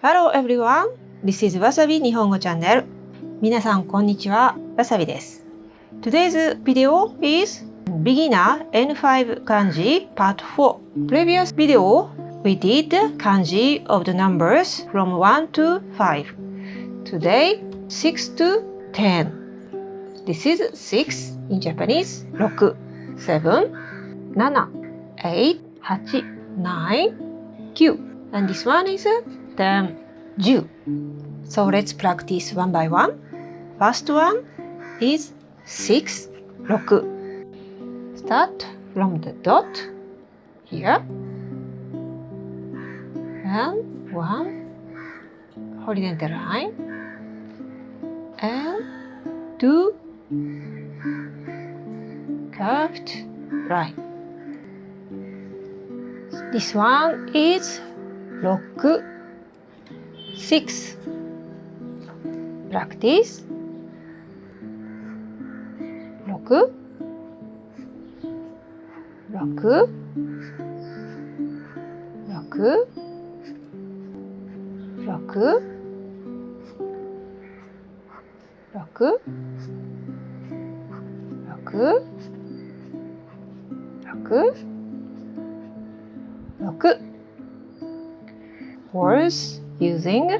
Hello everyone, this is WASABI NIHONGO channel. 皆さんこんにちは、WASABI です。Today's video is Beginner N5 Kanji Part 4. Previous video, we did kanji of the numbers from 1 to 5. Today, 6 to 10. This is 6 in Japanese, 6, 7, 7, 8, 8, 9, 9. And this one is 10, 10. So let's practice one by one. First one is 6, 6. Start from the dot here. And 1 horizontal line. And 2 curved line. This one is 6, 6. Practice 6, 6, 6, 6, 6, 6, 6. Words using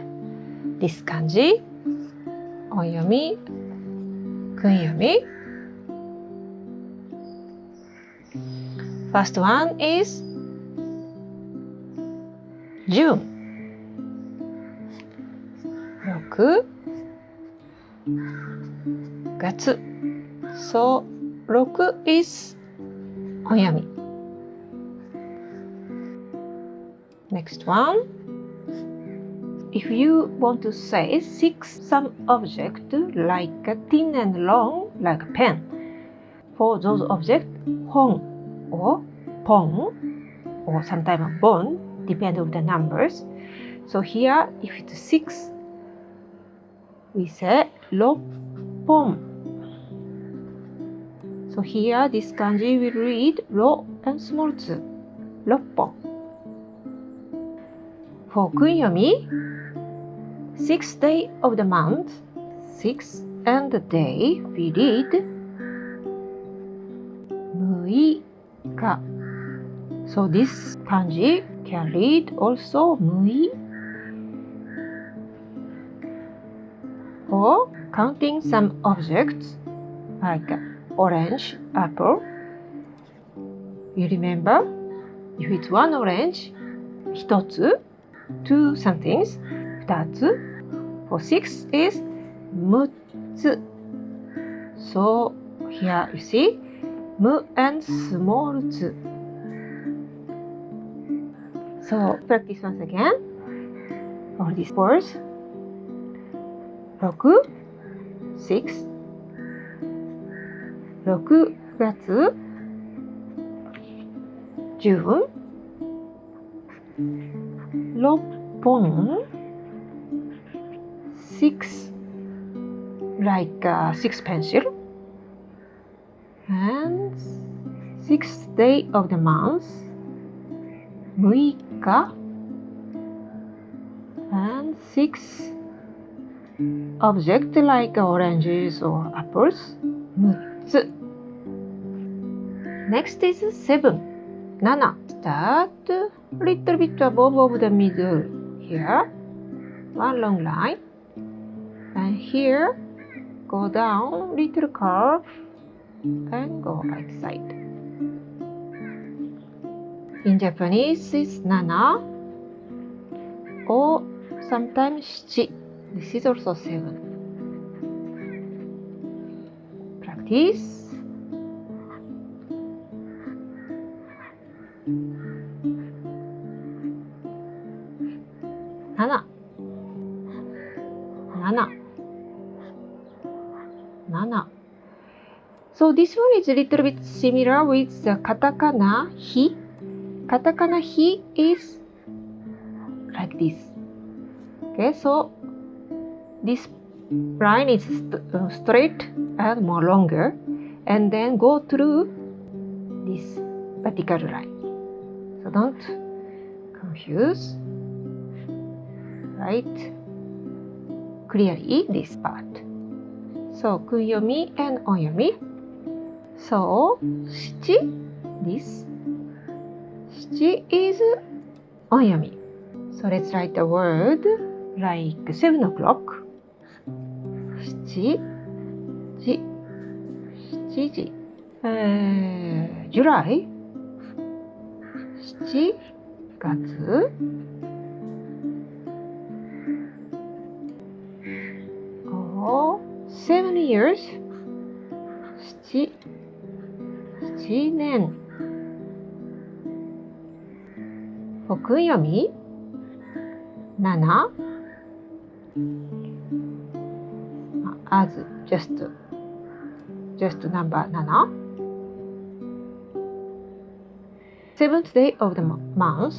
this kanji, onyomi, kunyomi. First one is June. 6月. So 6 is onyomi. Next one. If you want to say 6 some object like thin and long like a pen, for those objects, hon or pon or sometimes bon, depend on the numbers. So here, if it's 6, we say roppon. So here, this kanji will read ro and small z, roppon. For kunyomi, 6th day of the month, 6 and the day, we read 6日. So this kanji can read also 6. Or counting some objects like orange, apple. You remember, if it's one orange, 1つ, 2 somethings, 2つ. For 6 is 6つ. So here you see mu and small z. So practice once again all these words. 6, 6, 6月 June, 6本 6 like 6 pencil, and 6th day of the month 6日 and 6 object like oranges or apples 6つ. Next is 7, 7. Start little bit above of the middle here, one long line, and here go down little curve and go right side. In Japanese it's 7 or sometimes 7. This is also 7. Practice. 7, 7, 7. So this one is a little bit similar with the katakana hi. Katakana hi is like this. Okay, so this line is straight and more longer, and then go through this vertical line. So don't confuse. write clearly this part. So, kunyomi and onyomi. So, shichi, this. Shichi is onyomi. So, let's write the word like 7 o'clock. Shichi, ji, shichiji. July. 7月。7 years 7年。訓読み7 as just number 7 seventh day of the month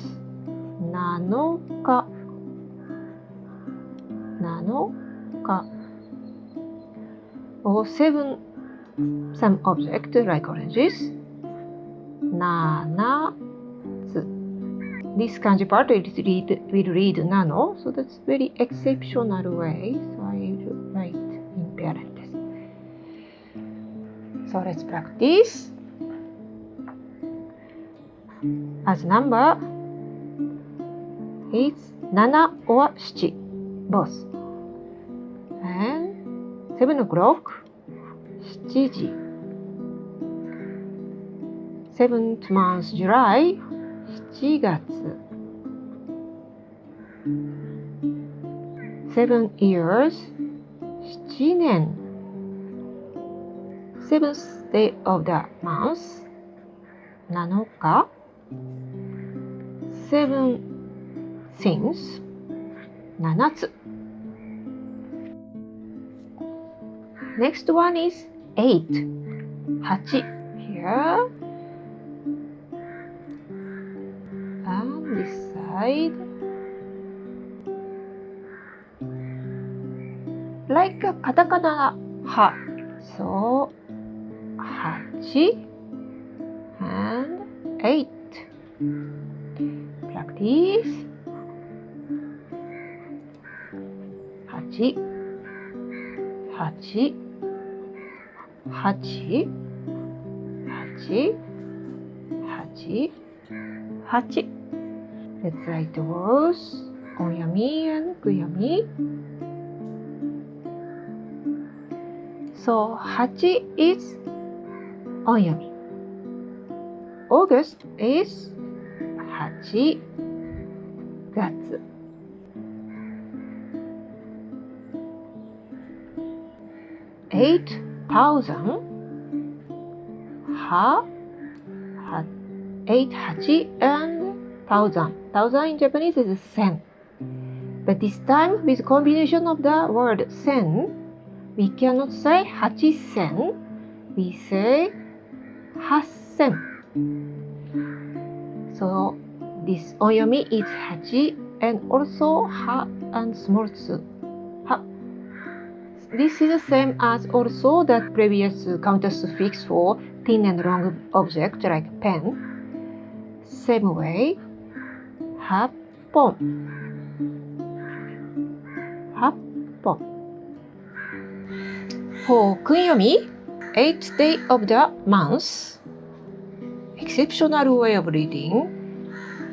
7日or 7 some object like oranges 7 this kanji part will read nano, so that's very exceptional way, so I will write in parentheses. So let's practice. As number it's 7 or 7 both, and 7 o'clock 7時 7th month July 7月 7 years 7年 7th day of the month 7日 7 things 7つ Next one is 8 8 here and this side like a katakana ha, so 8 and 8 practice 8 8 8 8 8 8 Let's write the words onyomi and kunyomi. So 8 is onyomi. August is 8月 8,000 ha 8 8 and 1,000 in Japanese is 1000, but this time with combination of the word 1000 we cannot say 8000, we say 8000. So this onyomi is 8 and also ha and small tsu. Ha. This is the same as also the previous counter suffix for thin and long object like pen. Same way, 8本 8本 For kunyomi, 8th day of the month, exceptional way of reading,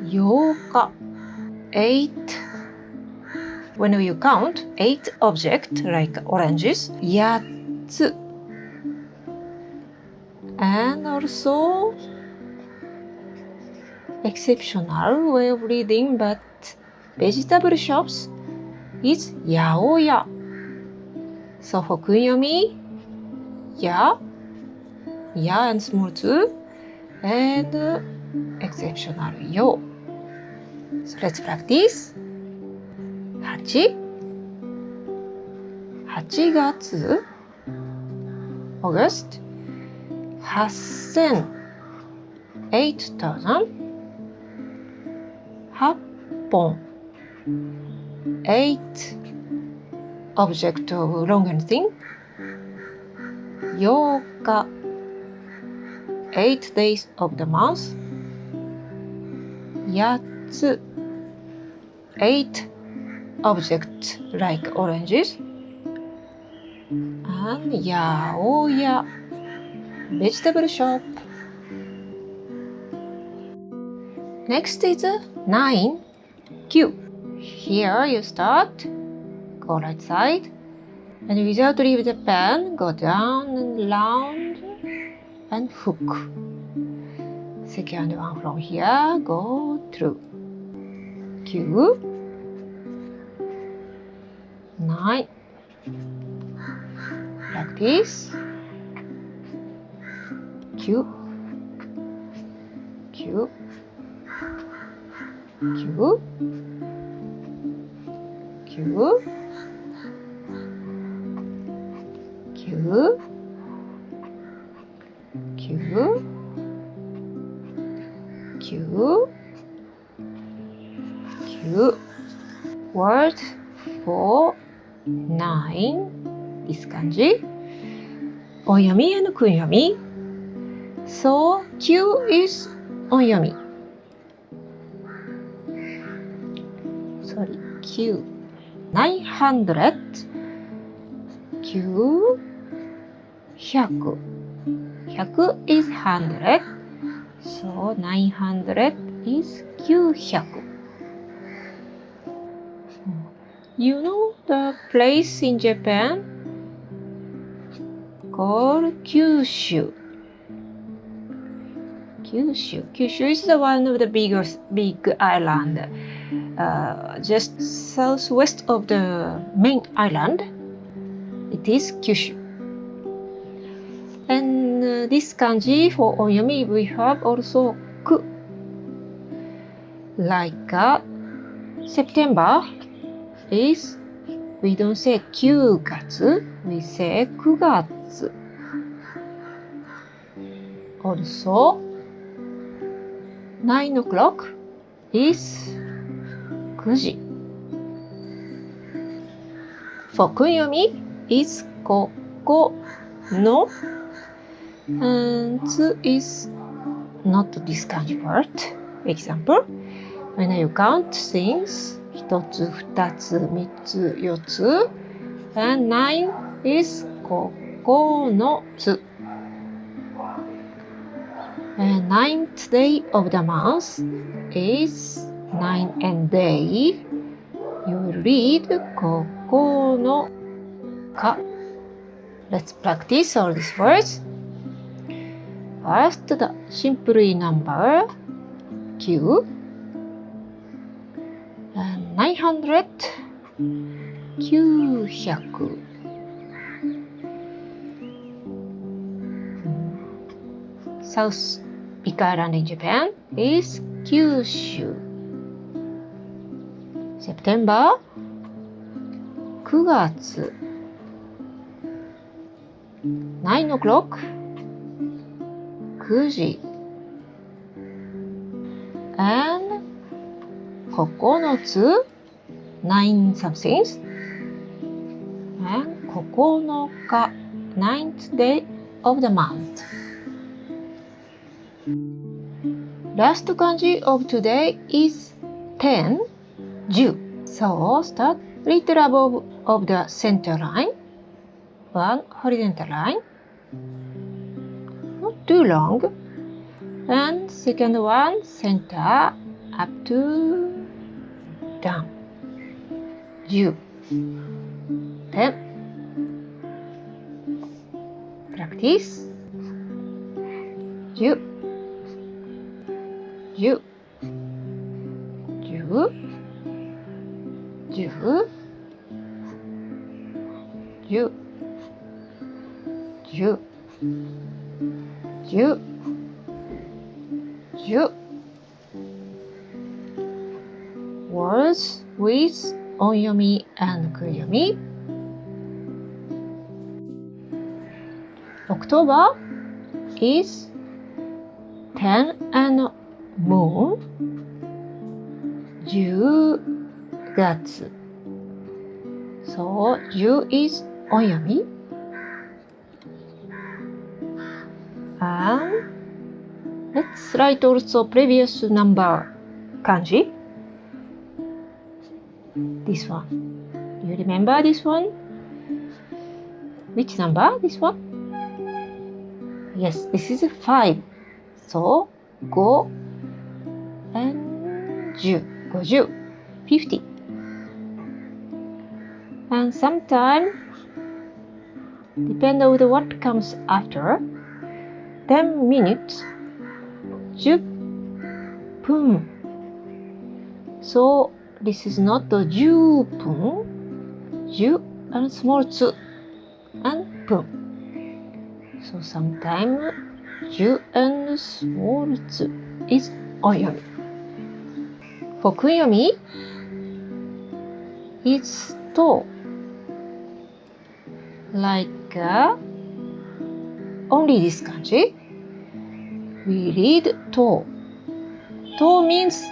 8日 8 when you count 8 objects like oranges, 8つ and also exceptional way of reading, but vegetable shops is 八百屋 so for kunyomi, や and small tsu and exceptional yo. So let's practice. 8 月 August 8000 8,000 8本 8 object of long and thin 8日 8 days of the month 8つ 8 object like oranges. And yaoya, vegetable shop. Next is 9, Q. Here you start, go right side, and without leave the pen, go down and round and hook. Second one from here, go through. Q, 9. Practice. Q, Q, Q, Q, Q, Q, Q, Q. Word for 9 this kanji. Onyomi and kunyomi. So Q is onyomi. Sorry, Q. 900. Q. 100. 100 is 100. So 900 is 900. You know the place in Japan called Kyushu. Kyushu is the one of the big island, just southwest of the main island. It is Kyushu. And this kanji for onyomi we have also ku. Like September is, we don't say 9月, we say 9月. Also 9 o'clock is 9時. For kunyomi is ここの, and つ is not this kanji word. Example, when you count things, 1つ、2つ、3つ、4つ, and 9 is 9つ. And 9th day of the month is 9 and day. You will read 9日. Let's practice all these words. First, the simply number Q. And 900, 900. South Big Island in Japan is Kyushu. September, 9月. 9 o'clock, 9時. And 9つ, 9 somethings. And 9日, 9th day of the month. Last kanji of today is 10, 10. So start little above of the center line, one horizontal line, not too long, and second one center up to down. 10, 10. Practice. 10, 10, 10, 10, 10, 10, 10, 10. Words with onyomi and kunyomi. October is 10 and moon. 10月. So 10 is onyomi. And let's write also previous number kanji. this one. Do you remember this one? Which number? This one? Yes, this is 5. So, 5 and 10. 50. 50. And sometimes, depend on what comes after, 10 minutes, 10分. So, this is not the 10分, 10 and small 2 and 分. So, sometimes 10 and small 2 is onyomi. For kunyomi, it's to. Like only this kanji, we read to. To means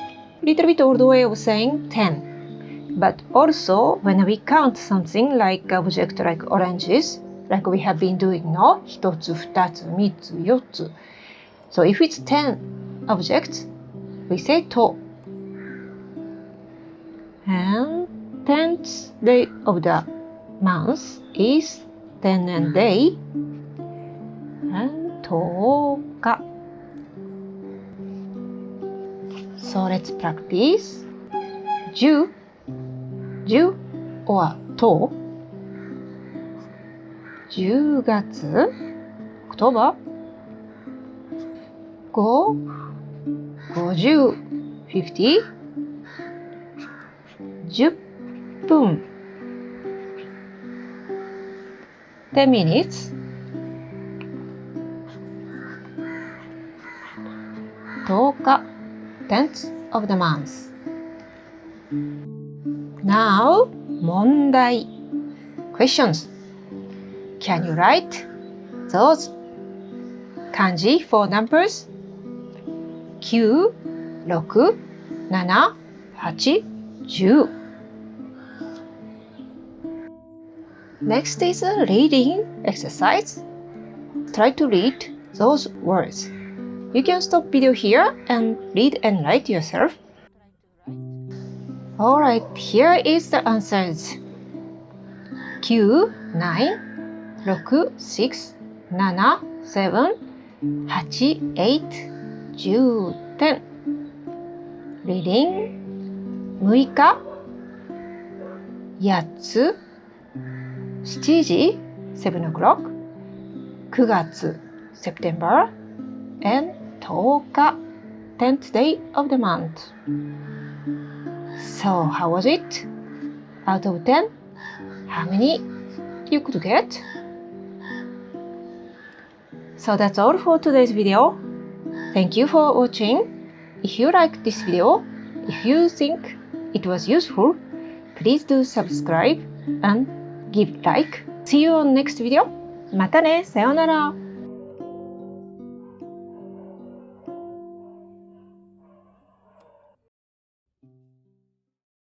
little bit old way of saying 10. But also when we count something like object like oranges, like we have been doing now, 1つ、2つ、3つ、4つ. So if it's 10 objects, we say to. And 10th day of the month is 10th day and 10日. So let's practice 10 or と 10月 October 5 50 50 10分 10 minutes 10日 10th of the month. Now 問題 questions. Can you write those kanji for numbers? 9 6 7 8 10. Next is a reading exercise. Try to read those words. You can stop video here and read and write yourself. Alright, here is the answers. 9, 9, 6, 6, 7, 7, 8, 8, 10, 10. Reading 6日 8つ 7時 7 o'clock 9月 September and 10日 10th day of the month. So how was it? Out of 10, how many you could get? So that's all for today's video. Thank you for watching. If you liked this video, if you think it was useful, please do subscribe and give like. See you on next video. またね。さようなら。